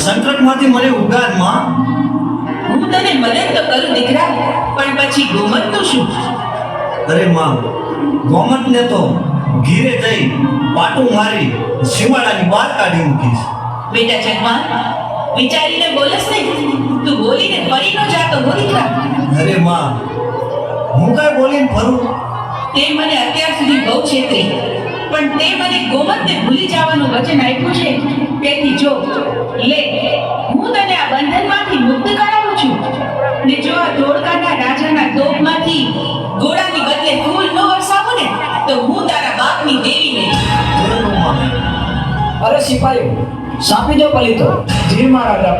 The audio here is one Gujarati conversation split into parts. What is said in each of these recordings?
સંકટમાંથી મને ઉગાર માં. હું તને મદદ તો કરું દીકરા, પણ પછી ગોમતનું શું? અરે માં, ગોમતને તો ઘીરે જઈ પાટું મારી સીમાડાની બહાર કાઢી મૂકીશ. બેટા જગમાન, વિચારીને બોલસ નહીં. તું બોલીને ફરી ન જાતો હો દીકરા. અરે માં, હું કઈ બોલીને ફરું? તે મને અત્યાર સુધી બહુ છેતરી, પણ તે મને ગોમતને ભૂલી જવાનું વચન આપ્યું છે. તેથી જો લે, હું તને આ બંધનમાંથી મુક્ત કરાવું છું. ને જો આ ધોળકાના રાજાના તોપમાંથી ગોળાની બદલે ફૂલ ન વરસાવું ને, તો હું તારા બાપની દેવી નહીં. બરોબર માં. અરે સિપાહીઓ, સાપી દો પલિતો. જી મહારાજા.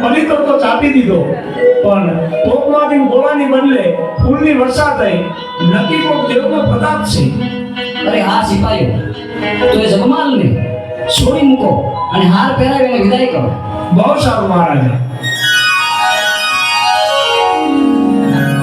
પલિતો તો ચાપી દીધો, પણ તોપમાંથી ગોળાની બદલે ફૂલની વર્ષા થઈ. નક્કી કોક દેવનો પ્રતાપ છે. અરે હા સિપાહીઓ, તો એ જગમાલને છોડી મૂકો અને હાર પહેરાવી અને વિદાય કરો. બહુ સારું મહારાજા.